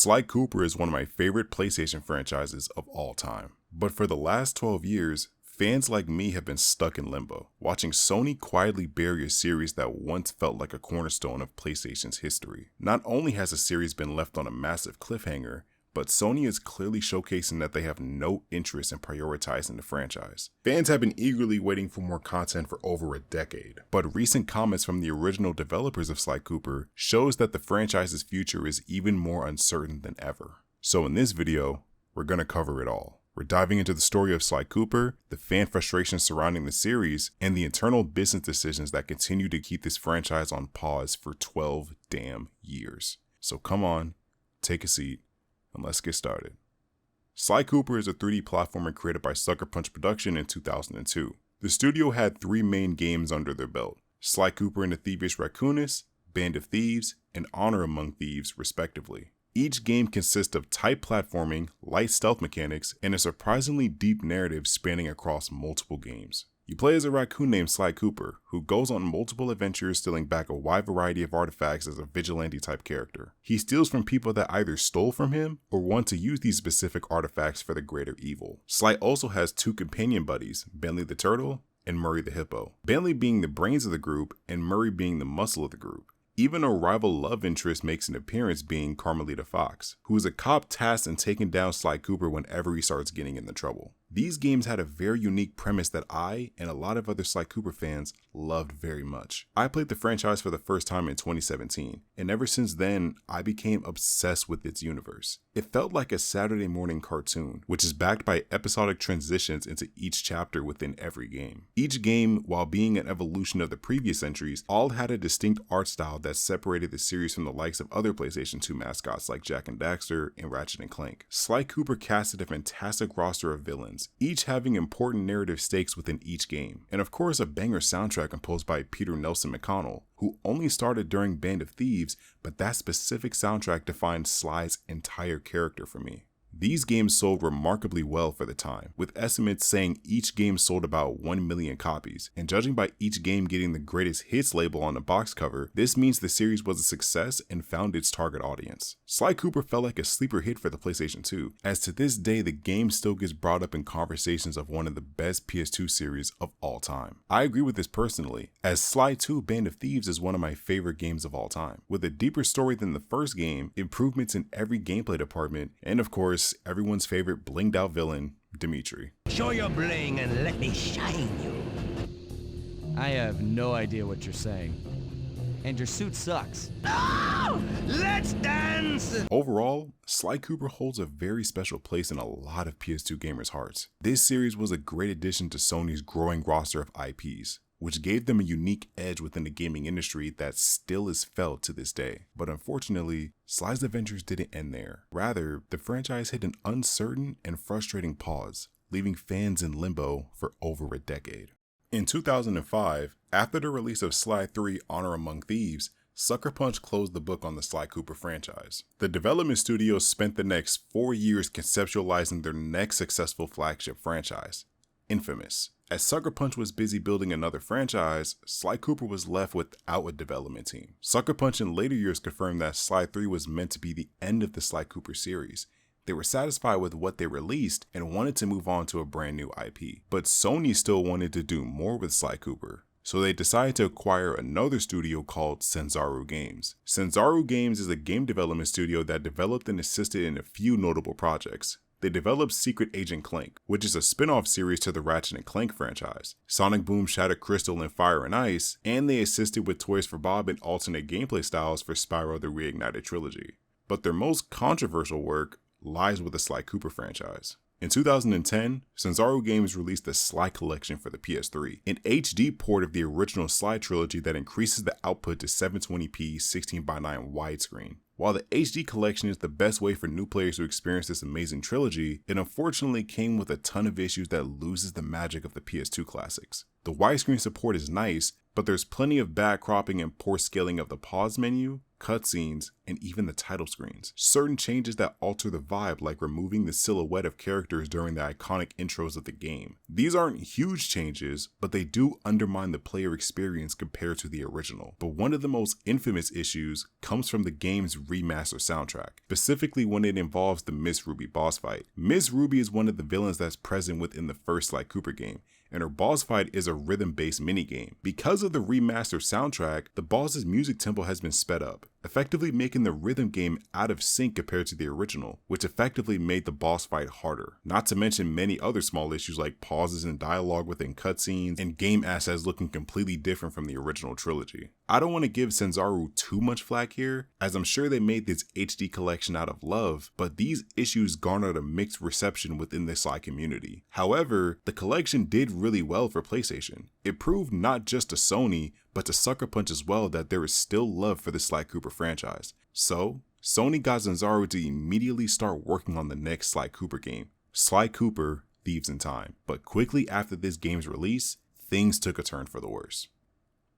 Sly Cooper is one of my favorite PlayStation franchises of all time. But for the last 12 years, fans like me have been stuck in limbo, watching Sony quietly bury a series that once felt like a cornerstone of PlayStation's history. Not only has the series been left on a massive cliffhanger, but Sony is clearly showcasing that they have no interest in prioritizing the franchise. Fans have been eagerly waiting for more content for over a decade, but recent comments from the original developers of Sly Cooper shows that the franchise's future is even more uncertain than ever. So in this video, we're gonna cover it all. We're diving into the story of Sly Cooper, the fan frustration surrounding the series, and the internal business decisions that continue to keep this franchise on pause for 12 damn years. So come on, take a seat, and let's get started. Sly Cooper is a 3D platformer created by Sucker Punch Production in 2002. The studio had 3 main games under their belt: Sly Cooper and the Thievius Raccoonus, Band of Thieves, and Honor Among Thieves, respectively. Each game consists of tight platforming, light stealth mechanics, and a surprisingly deep narrative spanning across multiple games. You play as a raccoon named Sly Cooper, who goes on multiple adventures stealing back a wide variety of artifacts as a vigilante-type character. He steals from people that either stole from him or want to use these specific artifacts for the greater evil. Sly also has 2 companion buddies, Bentley the Turtle and Murray the Hippo. Bentley being the brains of the group and Murray being the muscle of the group. Even a rival love interest makes an appearance, being Carmelita Fox, who is a cop tasked in taking down Sly Cooper whenever he starts getting into trouble. These games had a very unique premise that I and a lot of other Sly Cooper fans loved very much. I played the franchise for the first time in 2017, and ever since then, I became obsessed with its universe. It felt like a Saturday morning cartoon, which is backed by episodic transitions into each chapter within every game. Each game, while being an evolution of the previous entries, all had a distinct art style that separated the series from the likes of other PlayStation 2 mascots like Jak and Daxter and Ratchet & Clank. Sly Cooper casted a fantastic roster of villains, each having important narrative stakes within each game, and of course a banger soundtrack composed by Peter Nelson McConnell, who only started during Band of Thieves, but that specific soundtrack defined Sly's entire character for me. These games sold remarkably well for the time, with estimates saying each game sold about 1 million copies, and judging by each game getting the greatest hits label on the box cover, this means the series was a success and found its target audience. Sly Cooper felt like a sleeper hit for the PlayStation 2, as to this day the game still gets brought up in conversations of one of the best PS2 series of all time. I agree with this personally, as Sly 2 Band of Thieves is one of my favorite games of all time, with a deeper story than the first game, improvements in every gameplay department, and of course, everyone's favorite blinged out villain, Dimitri. Show your bling and let me shine you. I have no idea what you're saying. And your suit sucks. Oh, let's dance! Overall, Sly Cooper holds a very special place in a lot of PS2 gamers' hearts. This series was a great addition to Sony's growing roster of IPs, which gave them a unique edge within the gaming industry that still is felt to this day. But unfortunately, Sly's adventures didn't end there. Rather, the franchise hit an uncertain and frustrating pause, leaving fans in limbo for over a decade. In 2005, after the release of Sly 3 Honor Among Thieves, Sucker Punch closed the book on the Sly Cooper franchise. The development studio spent the next 4 years conceptualizing their next successful flagship franchise, Infamous. As Sucker Punch was busy building another franchise, Sly Cooper was left without a development team. Sucker Punch in later years confirmed that Sly 3 was meant to be the end of the Sly Cooper series. They were satisfied with what they released and wanted to move on to a brand new IP. But Sony still wanted to do more with Sly Cooper, so they decided to acquire another studio called Sanzaru Games. Sanzaru Games is a game development studio that developed and assisted in a few notable projects. They developed Secret Agent Clank, which is a spin-off series to the Ratchet & Clank franchise, Sonic Boom Shattered Crystal and Fire and Ice, and they assisted with Toys for Bob and alternate gameplay styles for Spyro the Reignited trilogy. But their most controversial work lies with the Sly Cooper franchise. In 2010, Sanzaru Games released the Sly Collection for the PS3, an HD port of the original Sly trilogy that increases the output to 720p 16:9 widescreen. While the HD collection is the best way for new players to experience this amazing trilogy, it unfortunately came with a ton of issues that loses the magic of the PS2 classics. The widescreen support is nice, but there's plenty of bad cropping and poor scaling of the pause menu, cutscenes, and even the title screens. Certain changes that alter the vibe, like removing the silhouette of characters during the iconic intros of the game. These aren't huge changes, but they do undermine the player experience compared to the original. But one of the most infamous issues comes from the game's remaster soundtrack, specifically when it involves the Miss Ruby boss fight. Miss Ruby is one of the villains that's present within the first Sly Cooper game, and her boss fight is a rhythm-based minigame. Because of the remastered soundtrack, the boss's music tempo has been sped up, effectively making the rhythm game out of sync compared to the original, which effectively made the boss fight harder. Not to mention many other small issues like pauses in dialogue within cutscenes and game assets looking completely different from the original trilogy. I don't want to give Sanzaru too much flack here, as I'm sure they made this HD collection out of love, but these issues garnered a mixed reception within the Sly community. However, the collection did really well for PlayStation. It proved not just to Sony, but to Sucker Punch as well that there is still love for the Sly Cooper franchise. So, Sony got Sanzaru to immediately start working on the next Sly Cooper game, Sly Cooper: Thieves in Time. But quickly after this game's release, things took a turn for the worse.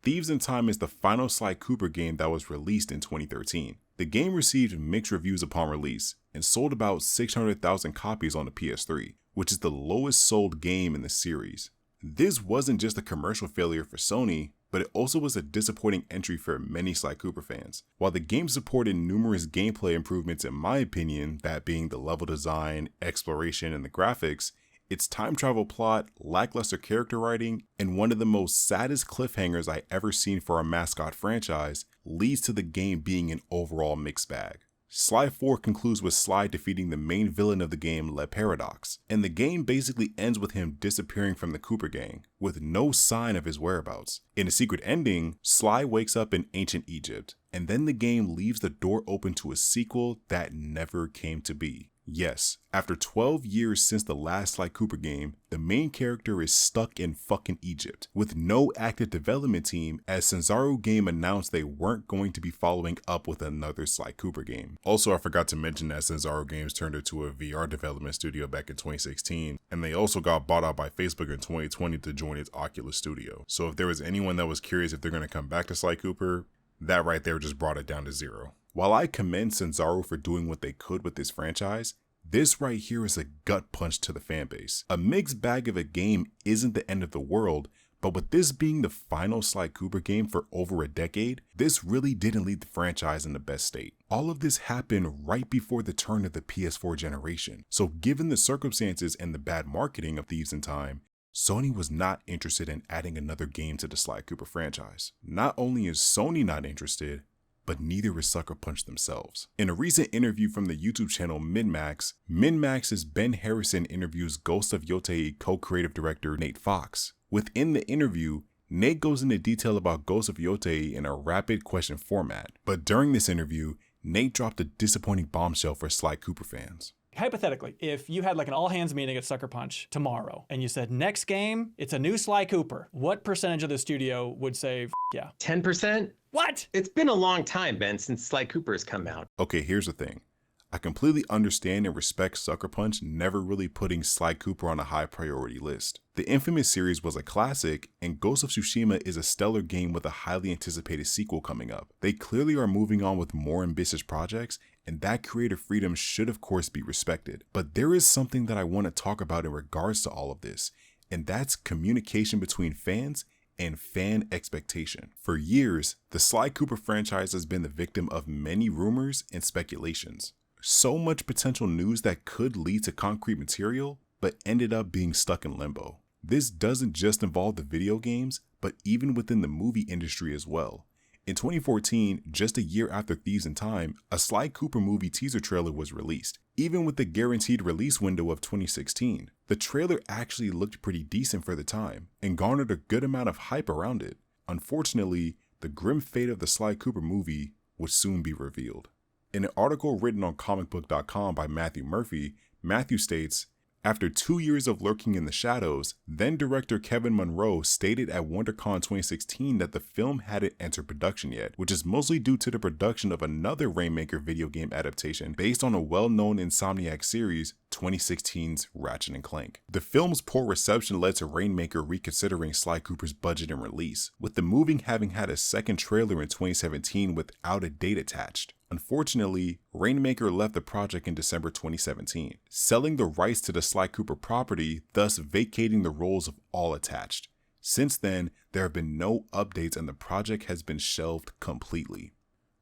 Thieves in Time is the final Sly Cooper game that was released in 2013. The game received mixed reviews upon release and sold about 600,000 copies on the PS3, which is the lowest sold game in the series. This wasn't just a commercial failure for Sony, but it also was a disappointing entry for many Sly Cooper fans. While the game supported numerous gameplay improvements in my opinion, that being the level design, exploration, and the graphics, its time travel plot, lackluster character writing, and one of the most saddest cliffhangers I ever seen for a mascot franchise leads to the game being an overall mixed bag. Sly 4 concludes with Sly defeating the main villain of the game, Le Paradox, and the game basically ends with him disappearing from the Cooper gang, with no sign of his whereabouts. In a secret ending, Sly wakes up in ancient Egypt, and then the game leaves the door open to a sequel that never came to be. Yes, after 12 years since the last Sly Cooper game, the main character is stuck in fucking Egypt, with no active development team, as Sanzaru Games announced they weren't going to be following up with another Sly Cooper game. Also, I forgot to mention that Sanzaru Games turned into a VR development studio back in 2016, and they also got bought out by Facebook in 2020 to join its Oculus studio. So if there was anyone that was curious if they're going to come back to Sly Cooper, that right there just brought it down to zero. While I commend Sanzaru for doing what they could with this franchise, this right here is a gut punch to the fanbase. A mixed bag of a game isn't the end of the world, but with this being the final Sly Cooper game for over a decade, this really didn't leave the franchise in the best state. All of this happened right before the turn of the PS4 generation, so given the circumstances and the bad marketing of Thieves in Time, Sony was not interested in adding another game to the Sly Cooper franchise. Not only is Sony not interested, but neither is Sucker Punch themselves. In a recent interview from the YouTube channel Min-Max's Ben Harrison interviews Ghost of Yotei co-creative director Nate Fox. Within the interview, Nate goes into detail about Ghost of Yotei in a rapid question format, but during this interview, Nate dropped a disappointing bombshell for Sly Cooper fans. Hypothetically, if you had like an all-hands meeting at Sucker Punch tomorrow and you said, next game, it's a new Sly Cooper, what percentage of the studio would say, yeah? 10%? What? It's been a long time, Ben, since Sly Cooper has come out. Okay, here's the thing. I completely understand and respect Sucker Punch never really putting Sly Cooper on a high priority list. The infamous series was a classic, and Ghost of Tsushima is a stellar game with a highly anticipated sequel coming up. They clearly are moving on with more ambitious projects, and that creative freedom should of course be respected. But there is something that I want to talk about in regards to all of this, and that's communication between fans and fan expectation. For years, the Sly Cooper franchise has been the victim of many rumors and speculations. So much potential news that could lead to concrete material, but ended up being stuck in limbo. This doesn't just involve the video games, but even within the movie industry as well. In 2014, just a year after Thieves in Time, a Sly Cooper movie teaser trailer was released. Even with the guaranteed release window of 2016, the trailer actually looked pretty decent for the time and garnered a good amount of hype around it. Unfortunately, the grim fate of the Sly Cooper movie would soon be revealed. In an article written on comicbook.com by Matthew Murphy, Matthew states, After 2 years of lurking in the shadows, then director Kevin Munroe stated at WonderCon 2016 that the film hadn't entered production yet, which is mostly due to the production of another Rainmaker video game adaptation based on a well-known Insomniac series, 2016's Ratchet & Clank. The film's poor reception led to Rainmaker reconsidering Sly Cooper's budget and release, with the movie having had a second trailer in 2017 without a date attached. Unfortunately, Rainmaker left the project in December 2017, selling the rights to the Sly Cooper property, thus vacating the roles of all attached. Since then, there have been no updates and the project has been shelved completely.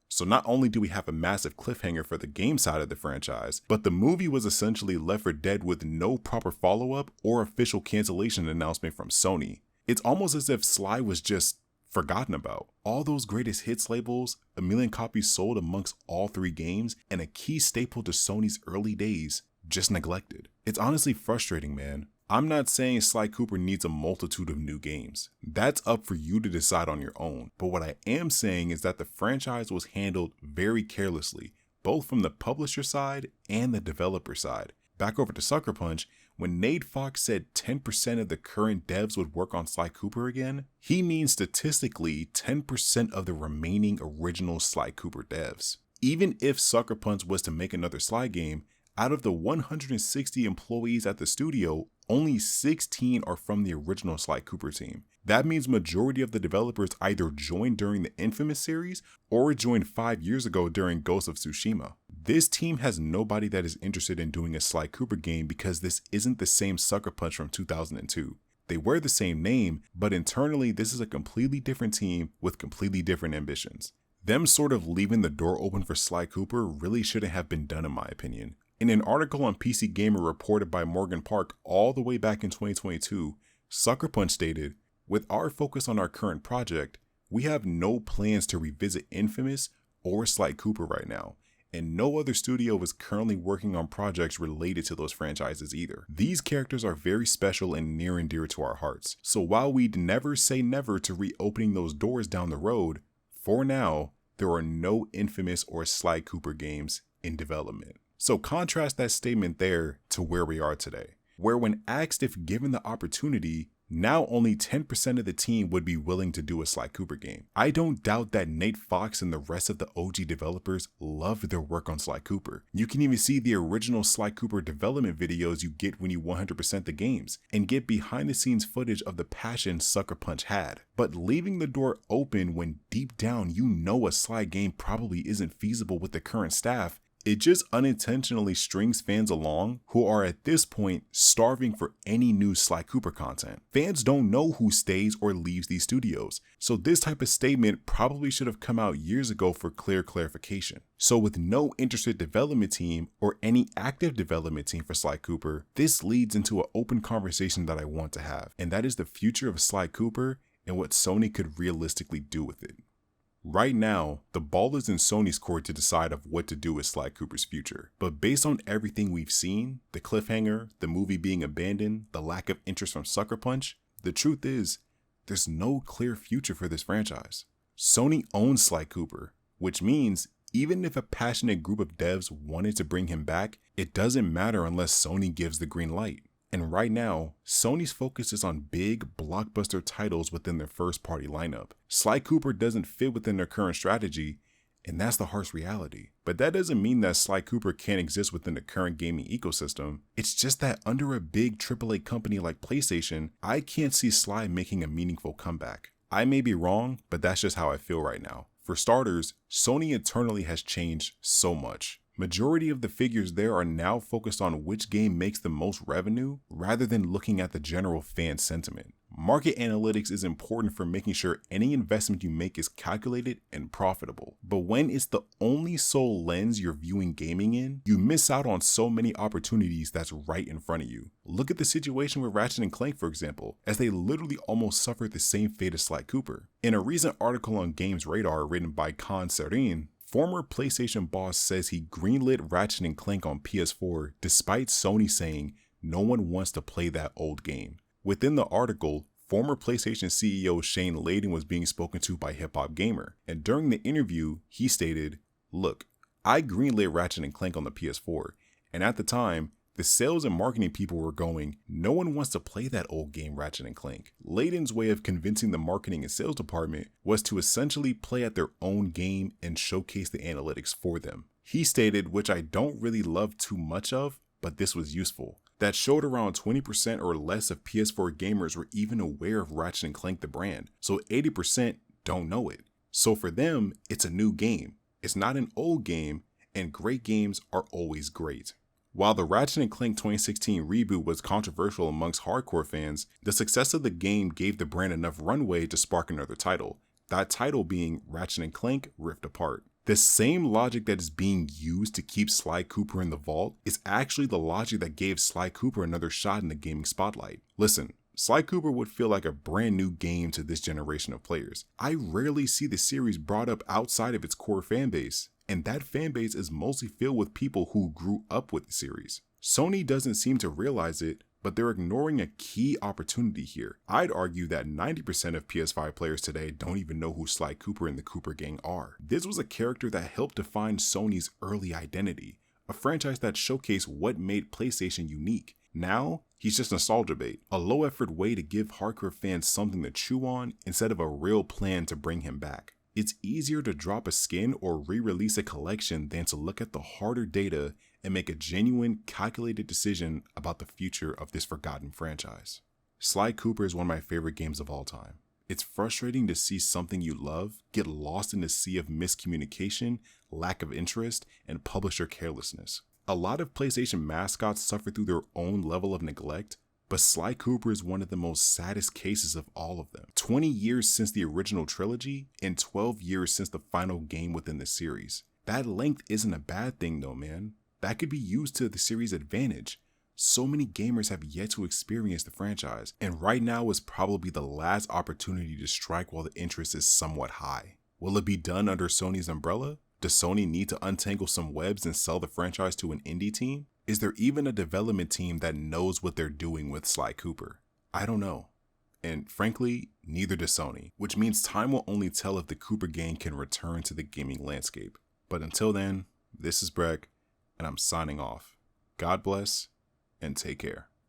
So not only do we have a massive cliffhanger for the game side of the franchise, but the movie was essentially left for dead with no proper follow-up or official cancellation announcement from Sony. It's almost as if Sly was just forgotten about. All those greatest hits labels, 1 million copies sold amongst all 3 games, and a key staple to Sony's early days, just neglected. It's honestly frustrating, man. I'm not saying Sly Cooper needs a multitude of new games. That's up for you to decide on your own. But what I am saying is that the franchise was handled very carelessly, both from the publisher side and the developer side. Back over to Sucker Punch, when Nate Fox said 10% of the current devs would work on Sly Cooper again, he means statistically 10% of the remaining original Sly Cooper devs. Even if Sucker Punch was to make another Sly game, out of the 160 employees at the studio, only 16 are from the original Sly Cooper team. That means majority of the developers either joined during the Infamous series or joined 5 years ago during Ghost of Tsushima. This team has nobody that is interested in doing a Sly Cooper game because this isn't the same Sucker Punch from 2002. They wear the same name, but internally this is a completely different team with completely different ambitions. Them sort of leaving the door open for Sly Cooper really shouldn't have been done in my opinion. In an article on PC Gamer reported by Morgan Park all the way back in 2022, Sucker Punch stated, "With our focus on our current project, we have no plans to revisit Infamous or Sly Cooper right now, and no other studio is currently working on projects related to those franchises either. These characters are very special and near and dear to our hearts, so while we'd never say never to reopening those doors down the road, for now, there are no Infamous or Sly Cooper games in development." So contrast that statement there to where we are today, where when asked if given the opportunity, now only 10% of the team would be willing to do a Sly Cooper game. I don't doubt that Nate Fox and the rest of the OG developers loved their work on Sly Cooper. You can even see the original Sly Cooper development videos you get when you 100% the games, and get behind the scenes footage of the passion Sucker Punch had. But leaving the door open when deep down you know a Sly game probably isn't feasible with the current staff, it just unintentionally strings fans along who are at this point starving for any new Sly Cooper content. Fans don't know who stays or leaves these studios, so this type of statement probably should have come out years ago for clear clarification. So with no interested development team or any active development team for Sly Cooper, this leads into an open conversation that I want to have, and that is the future of Sly Cooper and what Sony could realistically do with it. Right now, the ball is in Sony's court to decide of what to do with Sly Cooper's future. But based on everything we've seen, the cliffhanger, the movie being abandoned, the lack of interest from Sucker Punch, the truth is, there's no clear future for this franchise. Sony owns Sly Cooper, which means even if a passionate group of devs wanted to bring him back, it doesn't matter unless Sony gives the green light. And right now, Sony's focus is on big, blockbuster titles within their first-party lineup. Sly Cooper doesn't fit within their current strategy, and that's the harsh reality. But that doesn't mean that Sly Cooper can't exist within the current gaming ecosystem. It's just that under a big AAA company like PlayStation, I can't see Sly making a meaningful comeback. I may be wrong, but that's just how I feel right now. For starters, Sony internally has changed so much. Majority of the figures there are now focused on which game makes the most revenue rather than looking at the general fan sentiment. Market analytics is important for making sure any investment you make is calculated and profitable. But when it's the only sole lens you're viewing gaming in, you miss out on so many opportunities that's right in front of you. Look at the situation with Ratchet & Clank, for example, as they literally almost suffered the same fate as Sly Cooper. In a recent article on Games Radar written by Khan Serin, former PlayStation boss says he greenlit Ratchet & Clank on PS4 despite Sony saying no one wants to play that old game. Within the article, former PlayStation CEO Shane Layden was being spoken to by Hip Hop Gamer, and during the interview, he stated, "Look, I greenlit Ratchet & Clank on the PS4, and at the time, The sales and marketing people were going, no one wants to play that old game Ratchet and Clank. Layden's way of convincing the marketing and sales department was to essentially play at their own game and showcase the analytics for them. He stated, which I don't really love too much of, but this was useful, that showed around 20% or less of PS4 gamers were even aware of Ratchet and Clank the brand, so 80% don't know it. So for them, it's a new game. It's not an old game, and great games are always great. While the Ratchet & Clank 2016 reboot was controversial amongst hardcore fans, the success of the game gave the brand enough runway to spark another title, that title being Ratchet & Clank Rift Apart. The same logic that is being used to keep Sly Cooper in the vault is actually the logic that gave Sly Cooper another shot in the gaming spotlight. Listen, Sly Cooper would feel like a brand new game to this generation of players. I rarely see the series brought up outside of its core fanbase, and that fanbase is mostly filled with people who grew up with the series. Sony doesn't seem to realize it, but they're ignoring a key opportunity here. I'd argue that 90% of PS5 players today don't even know who Sly Cooper and the Cooper Gang are. This was a character that helped define Sony's early identity, a franchise that showcased what made PlayStation unique. Now, he's just nostalgia bait, a low-effort way to give hardcore fans something to chew on instead of a real plan to bring him back. It's easier to drop a skin or re-release a collection than to look at the harder data and make a genuine, calculated decision about the future of this forgotten franchise. Sly Cooper is one of my favorite games of all time. It's frustrating to see something you love get lost in the sea of miscommunication, lack of interest, and publisher carelessness. A lot of PlayStation mascots suffer through their own level of neglect, but Sly Cooper is one of the most saddest cases of all of them. 20 years since the original trilogy, and 12 years since the final game within the series. That length isn't a bad thing though, man. That could be used to the series' advantage. So many gamers have yet to experience the franchise, and right now is probably the last opportunity to strike while the interest is somewhat high. Will it be done under Sony's umbrella? Does Sony need to untangle some webs and sell the franchise to an indie team? Is there even a development team that knows what they're doing with Sly Cooper? I don't know. And frankly, neither does Sony, which means time will only tell if the Cooper Gang can return to the gaming landscape. But until then, this is Breck, and I'm signing off. God bless, and take care.